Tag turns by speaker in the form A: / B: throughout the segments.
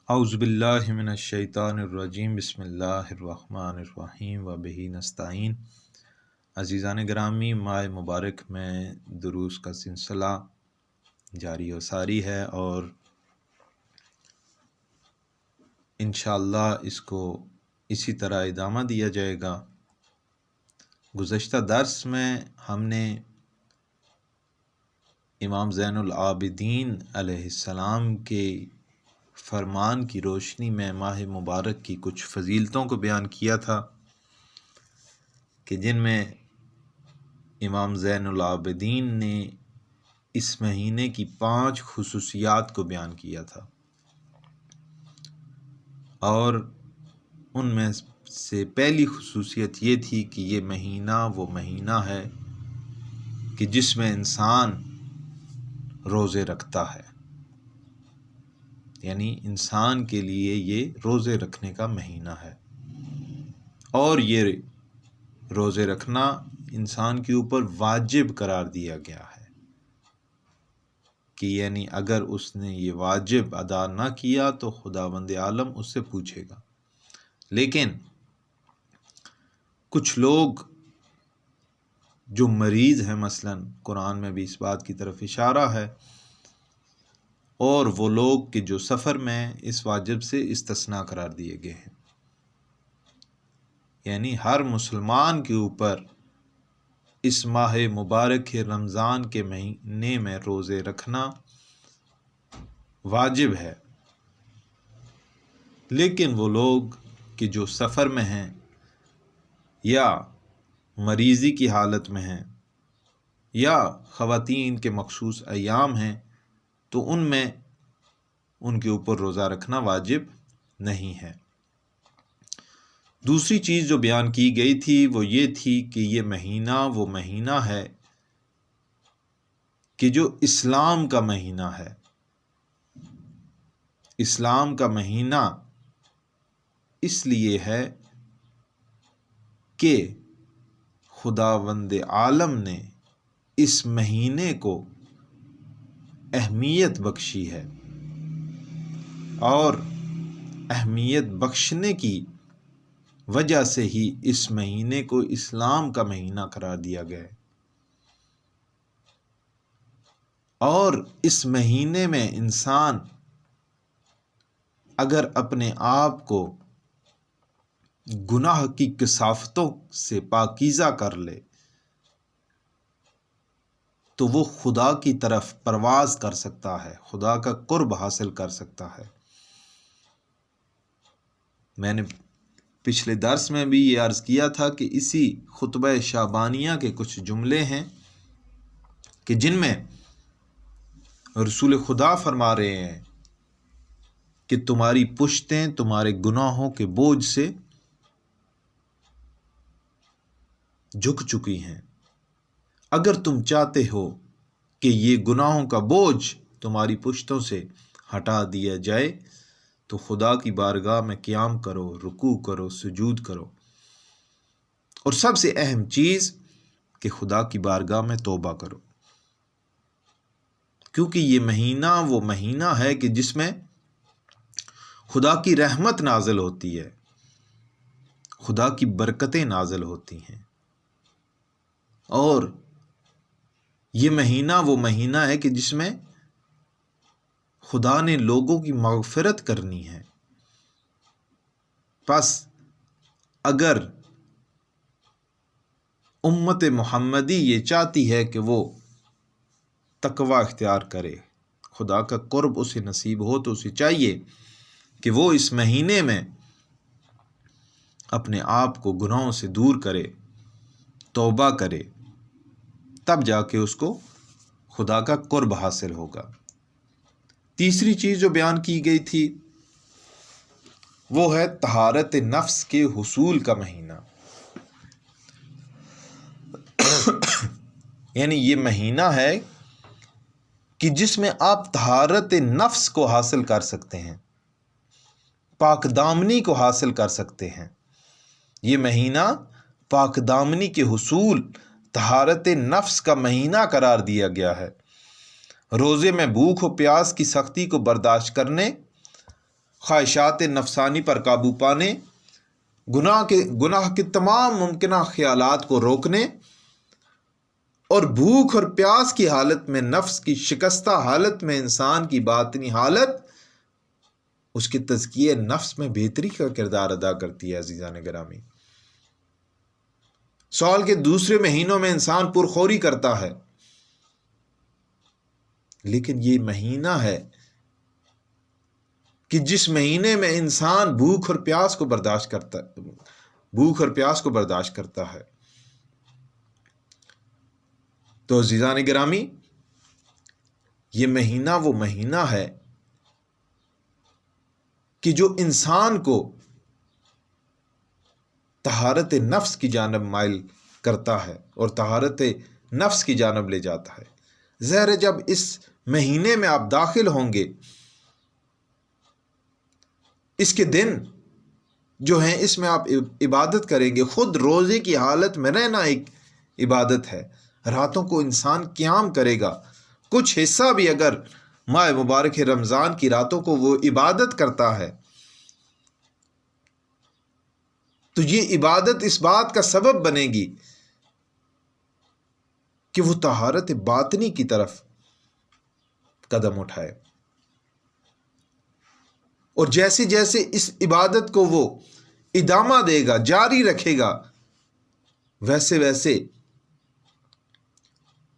A: اعوذ باللہ من الشیطان الرجیم بسم اللہ الرحمن الرحیم وبہ نستعین۔ عزیزان گرامی، ماہ مبارک میں دروس کا سلسلہ جاری و ساری ہے اور انشاءاللہ اس کو اسی طرح ادامہ دیا جائے گا۔ گزشتہ درس میں ہم نے امام زین العابدین علیہ السلام کے فرمان کی روشنی میں ماہ مبارک کی کچھ فضیلتوں کو بیان کیا تھا کہ جن میں امام زین العابدین نے اس مہینے کی 5 خصوصیات کو بیان کیا تھا، اور ان میں سے پہلی خصوصیت یہ تھی کہ یہ مہینہ وہ مہینہ ہے کہ جس میں انسان روزے رکھتا ہے، یعنی انسان کے لیے یہ روزے رکھنے کا مہینہ ہے، اور یہ روزے رکھنا انسان کے اوپر واجب قرار دیا گیا ہے کہ یعنی اگر اس نے یہ واجب ادا نہ کیا تو خداوند عالم اس سے پوچھے گا۔ لیکن کچھ لوگ جو مریض ہیں، مثلا قرآن میں بھی اس بات کی طرف اشارہ ہے، اور وہ لوگ کہ جو سفر میں اس واجب سے استثناء قرار دیے گئے ہیں، یعنی ہر مسلمان کے اوپر اس ماہ مبارک رمضان کے مہینے میں روزے رکھنا واجب ہے۔ لیکن وہ لوگ کہ جو سفر میں ہیں یا مریضی کی حالت میں ہیں یا خواتین کے مخصوص ایام ہیں، تو ان میں ان کے اوپر روزہ رکھنا واجب نہیں ہے۔ دوسری چیز جو بیان کی گئی تھی وہ یہ تھی کہ یہ مہینہ وہ مہینہ ہے کہ جو اسلام کا مہینہ ہے۔ اسلام کا مہینہ اس لیے ہے کہ خداوند عالم نے اس مہینے کو اہمیت بخشی ہے، اور اہمیت بخشنے کی وجہ سے ہی اس مہینے کو اسلام کا مہینہ قرار دیا گیا ہے۔ اور اس مہینے میں انسان اگر اپنے آپ کو گناہ کی کثافتوں سے پاکیزہ کر لے تو وہ خدا کی طرف پرواز کر سکتا ہے، خدا کا قرب حاصل کر سکتا ہے۔ میں نے پچھلے درس میں بھی یہ عرض کیا تھا کہ اسی خطبہ شعبانیہ کے کچھ جملے ہیں کہ جن میں رسول خدا فرما رہے ہیں کہ تمہاری پشتیں تمہارے گناہوں کے بوجھ سے جھک چکی ہیں۔ اگر تم چاہتے ہو کہ یہ گناہوں کا بوجھ تمہاری پشتوں سے ہٹا دیا جائے تو خدا کی بارگاہ میں قیام کرو، رکوع کرو، سجود کرو، اور سب سے اہم چیز کہ خدا کی بارگاہ میں توبہ کرو، کیونکہ یہ مہینہ وہ مہینہ ہے کہ جس میں خدا کی رحمت نازل ہوتی ہے، خدا کی برکتیں نازل ہوتی ہیں، اور یہ مہینہ وہ مہینہ ہے کہ جس میں خدا نے لوگوں کی مغفرت کرنی ہے۔ پس اگر امت محمدی یہ چاہتی ہے کہ وہ تقوی اختیار کرے، خدا کا قرب اسے نصیب ہو، تو اسے چاہیے کہ وہ اس مہینے میں اپنے آپ کو گناہوں سے دور کرے، توبہ کرے، تب جا کے اس کو خدا کا قرب حاصل ہوگا۔ تیسری چیز جو بیان کی گئی تھی وہ ہے طہارت نفس کے حصول کا مہینہ، یعنی یہ مہینہ ہے کہ جس میں آپ طہارت نفس کو حاصل کر سکتے ہیں، پاک دامنی کو حاصل کر سکتے ہیں۔ یہ مہینہ پاک دامنی کے حصول، طہارت نفس کا مہینہ قرار دیا گیا ہے۔ روزے میں بھوک و پیاس کی سختی کو برداشت کرنے، خواہشات نفسانی پر قابو پانے، گناہ کے تمام ممکنہ خیالات کو روکنے، اور بھوک اور پیاس کی حالت میں، نفس کی شکستہ حالت میں انسان کی باطنی حالت اس کے تزکیے نفس میں بہتری کا کردار ادا کرتی ہے۔ عزیزان گرامی، سال کے دوسرے مہینوں میں انسان پرخوری کرتا ہے، لیکن یہ مہینہ ہے کہ جس مہینے میں انسان بھوک اور پیاس کو برداشت کرتا ہے۔ تو عزیزان گرامی، یہ مہینہ وہ مہینہ ہے کہ جو انسان کو طہارت نفس کی جانب مائل کرتا ہے اور طہارت نفس کی جانب لے جاتا ہے۔ ظاہر ہے جب اس مہینے میں آپ داخل ہوں گے، اس کے دن جو ہیں اس میں آپ عبادت کریں گے۔ خود روزے کی حالت میں رہنا ایک عبادت ہے۔ راتوں کو انسان قیام کرے گا، کچھ حصہ بھی اگر ماہ مبارک رمضان کی راتوں کو وہ عبادت کرتا ہے تو یہ عبادت اس بات کا سبب بنے گی کہ وہ طہارت باطنی کی طرف قدم اٹھائے، اور جیسے جیسے اس عبادت کو وہ ادامہ دے گا، جاری رکھے گا، ویسے ویسے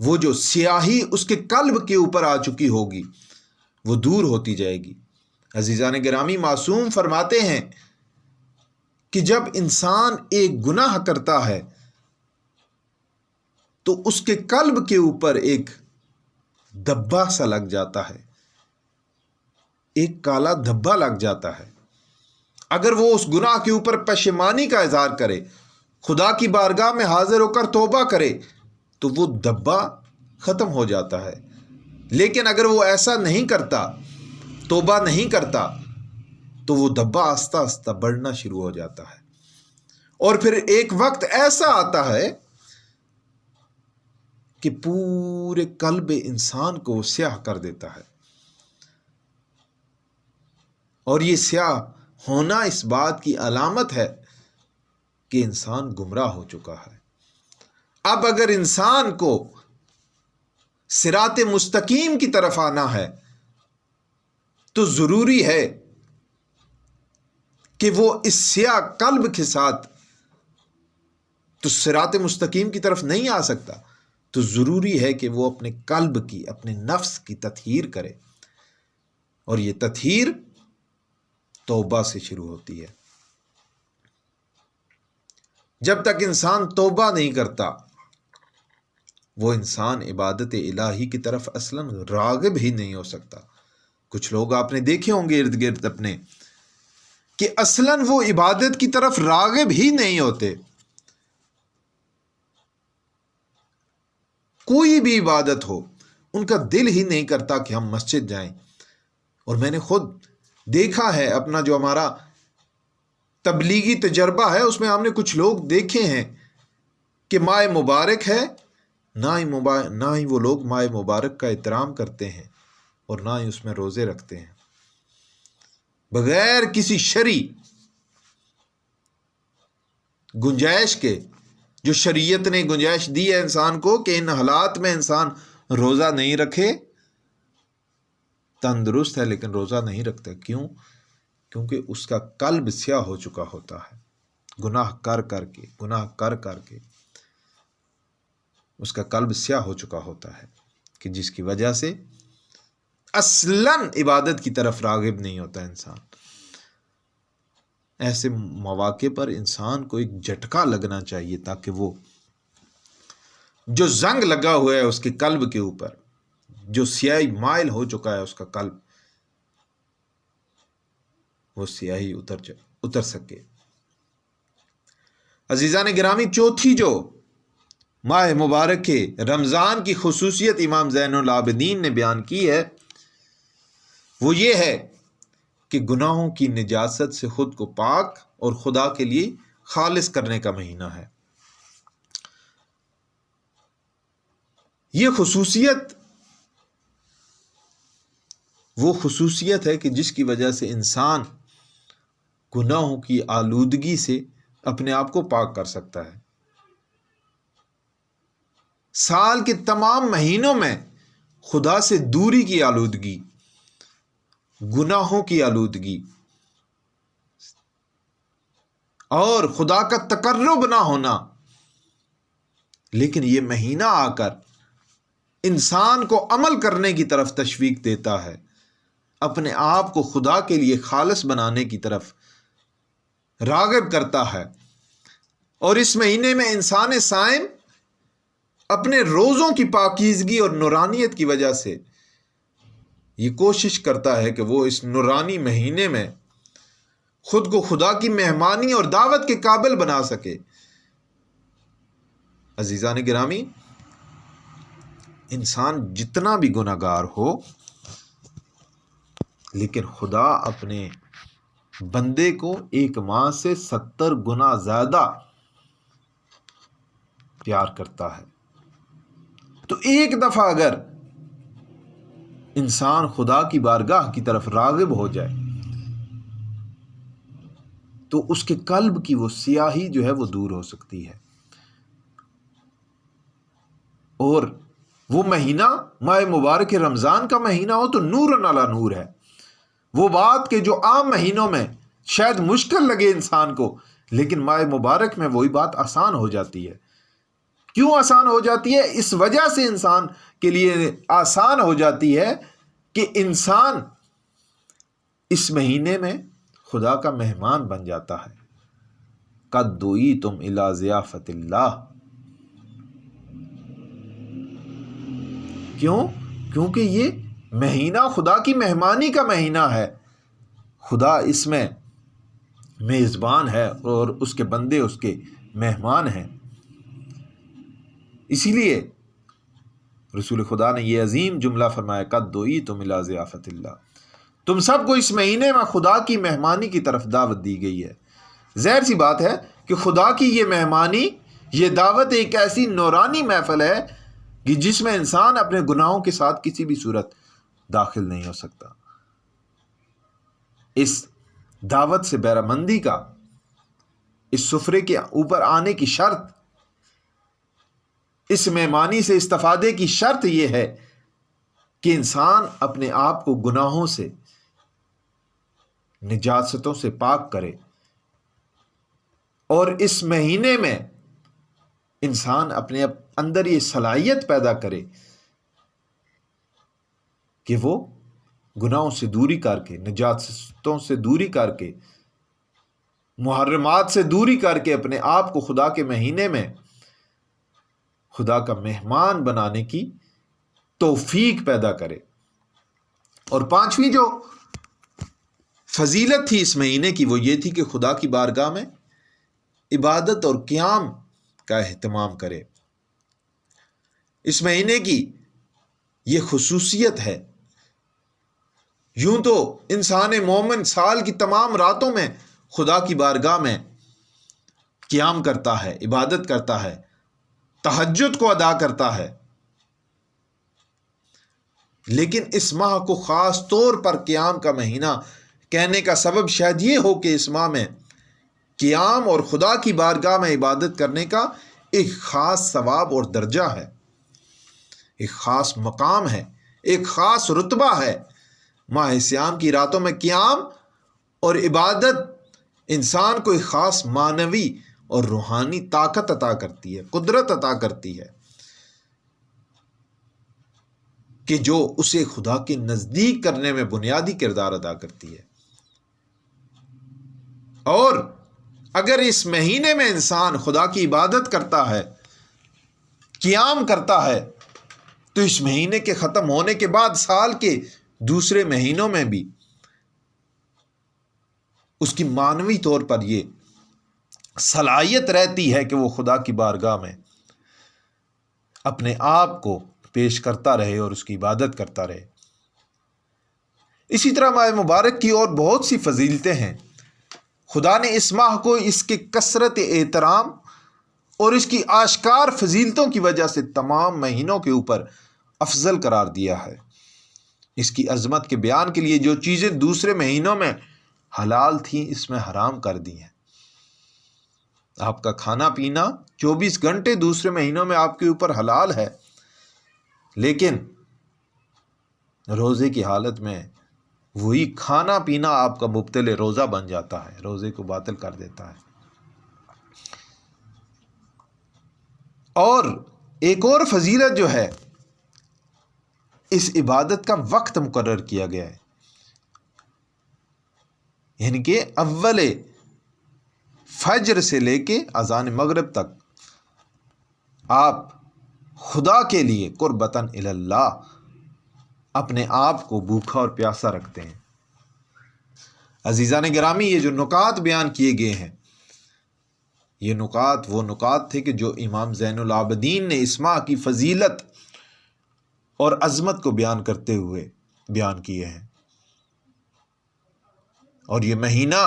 A: وہ جو سیاہی اس کے قلب کے اوپر آ چکی ہوگی وہ دور ہوتی جائے گی۔ عزیزان گرامی، معصوم فرماتے ہیں کہ جب انسان ایک گناہ کرتا ہے تو اس کے قلب کے اوپر ایک دھبا سا لگ جاتا ہے، ایک کالا دھبا لگ جاتا ہے۔ اگر وہ اس گناہ کے اوپر پشیمانی کا اظہار کرے، خدا کی بارگاہ میں حاضر ہو کر توبہ کرے، تو وہ دھبا ختم ہو جاتا ہے۔ لیکن اگر وہ ایسا نہیں کرتا، توبہ نہیں کرتا، تو وہ دھبا آہستہ آہستہ بڑھنا شروع ہو جاتا ہے، اور پھر ایک وقت ایسا آتا ہے کہ پورے قلب انسان کو سیاہ کر دیتا ہے، اور یہ سیاہ ہونا اس بات کی علامت ہے کہ انسان گمراہ ہو چکا ہے۔ اب اگر انسان کو صراط مستقیم کی طرف آنا ہے تو ضروری ہے کہ وہ اس سیاہ قلب کے ساتھ تو صراط مستقیم کی طرف نہیں آ سکتا، تو ضروری ہے کہ وہ اپنے قلب کی، اپنے نفس کی تطہیر کرے، اور یہ تطہیر توبہ سے شروع ہوتی ہے۔ جب تک انسان توبہ نہیں کرتا وہ انسان عبادت الہی کی طرف اصلاً راغب ہی نہیں ہو سکتا۔ کچھ لوگ آپ نے دیکھے ہوں گے ارد گرد اپنے کہ اصلاً وہ عبادت کی طرف راغب ہی نہیں ہوتے، کوئی بھی عبادت ہو ان کا دل ہی نہیں کرتا کہ ہم مسجد جائیں۔ اور میں نے خود دیکھا ہے، اپنا جو ہمارا تبلیغی تجربہ ہے اس میں ہم نے کچھ لوگ دیکھے ہیں کہ ماہ مبارک ہے، نہ ہی وہ لوگ ماہ مبارک کا احترام کرتے ہیں اور نہ ہی اس میں روزے رکھتے ہیں، بغیر کسی شرعی گنجائش کے، جو شریعت نے گنجائش دی ہے انسان کو کہ ان حالات میں انسان روزہ نہیں رکھے، تندرست ہے لیکن روزہ نہیں رکھتا۔ کیوں؟ کیونکہ اس کا قلب سیاہ ہو چکا ہوتا ہے، گناہ کر کے اس کا قلب سیاہ ہو چکا ہوتا ہے، کہ جس کی وجہ سے اصلاً عبادت کی طرف راغب نہیں ہوتا انسان۔ ایسے مواقع پر انسان کو ایک جھٹکا لگنا چاہیے تاکہ وہ جو زنگ لگا ہوا ہے اس کے قلب کے اوپر، جو سیاہی مائل ہو چکا ہے اس کا قلب، وہ سیاہی اتر سکے۔ عزیزان گرامی، چوتھی جو ماہ مبارک کے رمضان کی خصوصیت امام زین العابدین نے بیان کی ہے وہ یہ ہے کہ گناہوں کی نجاست سے خود کو پاک اور خدا کے لیے خالص کرنے کا مہینہ ہے۔ یہ خصوصیت وہ خصوصیت ہے کہ جس کی وجہ سے انسان گناہوں کی آلودگی سے اپنے آپ کو پاک کر سکتا ہے۔ سال کے تمام مہینوں میں خدا سے دوری کی آلودگی، گناہوں کی آلودگی اور خدا کا تقرب نہ ہونا، لیکن یہ مہینہ آ کر انسان کو عمل کرنے کی طرف تشویق دیتا ہے، اپنے آپ کو خدا کے لیے خالص بنانے کی طرف راغب کرتا ہے۔ اور اس مہینے میں انسان صائم اپنے روزوں کی پاکیزگی اور نورانیت کی وجہ سے یہ کوشش کرتا ہے کہ وہ اس نورانی مہینے میں خود کو خدا کی مہمانی اور دعوت کے قابل بنا سکے۔ عزیزان گرامی، انسان جتنا بھی گناہ گار ہو، لیکن خدا اپنے بندے کو 1 ماہ سے 70 گنا زیادہ پیار کرتا ہے۔ تو ایک دفعہ اگر انسان خدا کی بارگاہ کی طرف راغب ہو جائے تو اس کے قلب کی وہ سیاہی جو ہے وہ دور ہو سکتی ہے، اور وہ مہینہ ماہ مبارک رمضان کا مہینہ ہو تو نور علی نور ہے۔ وہ بات کہ جو عام مہینوں میں شاید مشکل لگے انسان کو، لیکن ماہ مبارک میں وہی بات آسان ہو جاتی ہے۔ کیوں آسان ہو جاتی ہے؟ اس وجہ سے انسان کے لیے آسان ہو جاتی ہے کہ انسان اس مہینے میں خدا کا مہمان بن جاتا ہے۔ قد دعیتم الی ضیافت اللہ۔ کیونکہ یہ مہینہ خدا کی مہمانی کا مہینہ ہے۔ خدا اس میں میزبان ہے اور اس کے بندے اس کے مہمان ہیں۔ اسی لیے رسول خدا نے یہ عظیم جملہ فرمایا، قد دعیتم الی ضیافت اللہ۔ تم سب کو اس مہینے میں خدا کی مہمانی کی طرف دعوت دی گئی ہے۔ ظاہر سی بات ہے کہ خدا کی یہ مہمانی، یہ دعوت ایک ایسی نورانی محفل ہے کہ جس میں انسان اپنے گناہوں کے ساتھ کسی بھی صورت داخل نہیں ہو سکتا۔ اس دعوت سے بیرمندی کا، اس سفرے کے اوپر آنے کی شرط، اس مہمانی سے استفادے کی شرط یہ ہے کہ انسان اپنے آپ کو گناہوں سے، نجاستوں سے پاک کرے، اور اس مہینے میں انسان اپنے اندر یہ صلاحیت پیدا کرے کہ وہ گناہوں سے دوری کر کے، نجاستوں سے دوری کر کے، محرمات سے دوری کر کے اپنے آپ کو خدا کے مہینے میں خدا کا مہمان بنانے کی توفیق پیدا کرے۔ اور 5ویں جو فضیلت تھی اس مہینے کی، وہ یہ تھی کہ خدا کی بارگاہ میں عبادت اور قیام کا اہتمام کرے۔ اس مہینے کی یہ خصوصیت ہے، یوں تو انسان مومن سال کی تمام راتوں میں خدا کی بارگاہ میں قیام کرتا ہے، عبادت کرتا ہے، تہجد کو ادا کرتا ہے، لیکن اس ماہ کو خاص طور پر قیام کا مہینہ کہنے کا سبب شاید یہ ہو کہ اس ماہ میں قیام اور خدا کی بارگاہ میں عبادت کرنے کا ایک خاص ثواب اور درجہ ہے، ایک خاص مقام ہے، ایک خاص رتبہ ہے۔ ماہ صیام کی راتوں میں قیام اور عبادت انسان کو ایک خاص معنوی اور روحانی طاقت عطا کرتی ہے، قدرت عطا کرتی ہے کہ جو اسے خدا کے نزدیک کرنے میں بنیادی کردار ادا کرتی ہے۔ اور اگر اس مہینے میں انسان خدا کی عبادت کرتا ہے، قیام کرتا ہے، تو اس مہینے کے ختم ہونے کے بعد سال کے دوسرے مہینوں میں بھی اس کی معنوی طور پر یہ صلاحیت رہتی ہے کہ وہ خدا کی بارگاہ میں اپنے آپ کو پیش کرتا رہے اور اس کی عبادت کرتا رہے۔ اسی طرح ماہ مبارک کی اور بہت سی فضیلتیں ہیں۔ خدا نے اس ماہ کو اس کے کثرت احترام اور اس کی آشکار فضیلتوں کی وجہ سے تمام مہینوں کے اوپر افضل قرار دیا ہے۔ اس کی عظمت کے بیان کے لیے جو چیزیں دوسرے مہینوں میں حلال تھیں اس میں حرام کر دی ہیں۔ آپ کا کھانا پینا 24 گھنٹے دوسرے مہینوں میں آپ کے اوپر حلال ہے، لیکن روزے کی حالت میں وہی کھانا پینا آپ کا مبطل روزہ بن جاتا ہے، روزے کو باطل کر دیتا ہے۔ اور ایک اور فضیلت جو ہے، اس عبادت کا وقت مقرر کیا گیا ہے، یعنی کہ اول فجر سے لے کے اذان مغرب تک آپ خدا کے لیے قربتاً الی اللہ اپنے آپ کو بھوکا اور پیاسا رکھتے ہیں۔ عزیزان گرامی، یہ جو نکات بیان کیے گئے ہیں، یہ نکات وہ نکات تھے کہ جو امام زین العابدین نے اس ماہ کی فضیلت اور عظمت کو بیان کرتے ہوئے بیان کیے ہیں۔ اور یہ مہینہ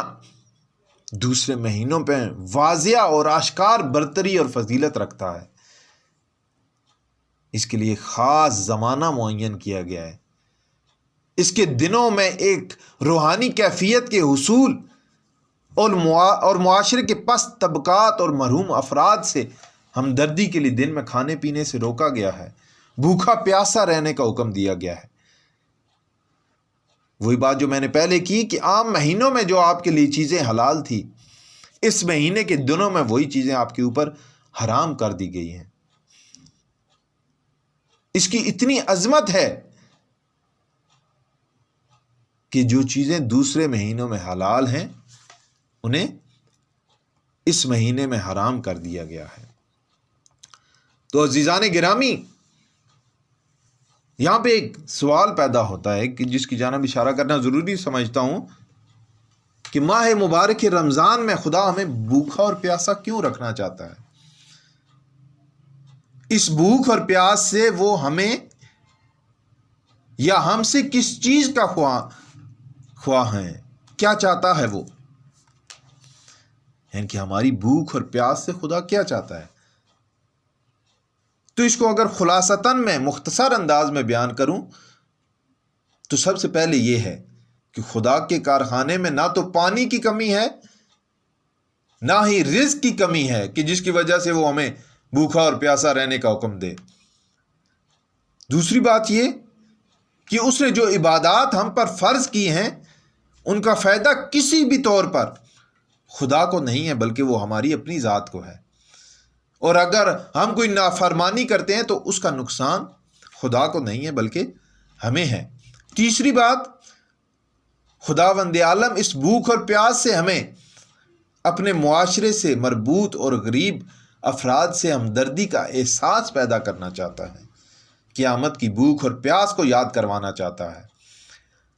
A: دوسرے مہینوں پہ واضح اور آشکار برتری اور فضیلت رکھتا ہے۔ اس کے لیے خاص زمانہ معین کیا گیا ہے۔ اس کے دنوں میں ایک روحانی کیفیت کے حصول اور معاشرے کے پست طبقات اور محروم افراد سے ہمدردی کے لیے دن میں کھانے پینے سے روکا گیا ہے، بھوکا پیاسا رہنے کا حکم دیا گیا ہے۔ وہی بات جو میں نے پہلے کی کہ عام مہینوں میں جو آپ کے لیے چیزیں حلال تھی، اس مہینے کے دنوں میں وہی چیزیں آپ کے اوپر حرام کر دی گئی ہیں۔ اس کی اتنی عظمت ہے کہ جو چیزیں دوسرے مہینوں میں حلال ہیں انہیں اس مہینے میں حرام کر دیا گیا ہے۔ تو عزیزان گرامی، یہاں پہ ایک سوال پیدا ہوتا ہے کہ جس کی جانب اشارہ کرنا ضروری سمجھتا ہوں کہ ماہ مبارک رمضان میں خدا ہمیں بھوکا اور پیاسا کیوں رکھنا چاہتا ہے؟ اس بھوک اور پیاس سے وہ ہمیں یا ہم سے کس چیز کا خواہ ہے، کیا چاہتا ہے وہ؟ یعنی کہ ہماری بھوک اور پیاس سے خدا کیا چاہتا ہے؟ تو اس کو اگر خلاصتاً میں مختصر انداز میں بیان کروں تو سب سے پہلے یہ ہے کہ خدا کے کارخانے میں نہ تو پانی کی کمی ہے، نہ ہی رزق کی کمی ہے کہ جس کی وجہ سے وہ ہمیں بھوکا اور پیاسا رہنے کا حکم دے۔ دوسری بات یہ کہ اس نے جو عبادات ہم پر فرض کی ہیں ان کا فائدہ کسی بھی طور پر خدا کو نہیں ہے، بلکہ وہ ہماری اپنی ذات کو ہے، اور اگر ہم کوئی نافرمانی کرتے ہیں تو اس کا نقصان خدا کو نہیں ہے بلکہ ہمیں ہے۔ تیسری بات، خداوند عالم اس بھوک اور پیاس سے ہمیں اپنے معاشرے سے مربوط اور غریب افراد سے ہمدردی کا احساس پیدا کرنا چاہتا ہے، قیامت کی بھوک اور پیاس کو یاد کروانا چاہتا ہے،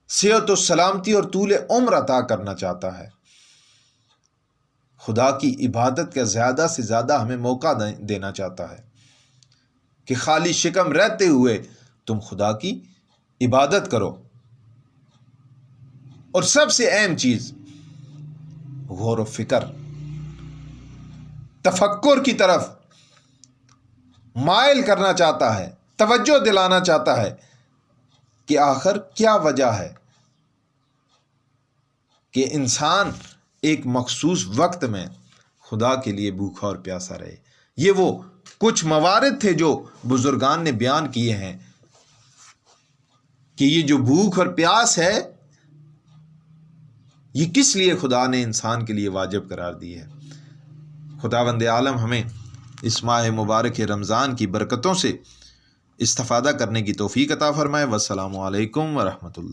A: صحت و سلامتی اور طول عمر عطا کرنا چاہتا ہے۔ خدا کی عبادت کا زیادہ سے زیادہ ہمیں موقع دینا چاہتا ہے کہ خالی شکم رہتے ہوئے تم خدا کی عبادت کرو۔ اور سب سے اہم چیز غور و فکر، تفکر کی طرف مائل کرنا چاہتا ہے، توجہ دلانا چاہتا ہے کہ آخر کیا وجہ ہے کہ انسان ایک مخصوص وقت میں خدا کے لیے بھوکا اور پیاسا رہے۔ یہ وہ کچھ موارد تھے جو بزرگان نے بیان کیے ہیں کہ یہ جو بھوک اور پیاس ہے یہ کس لیے خدا نے انسان کے لیے واجب قرار دی ہے۔ خداوند عالم ہمیں اس ماہ مبارک رمضان کی برکتوں سے استفادہ کرنے کی توفیق عطا فرمائے۔ والسلام علیکم ورحمۃ اللہ۔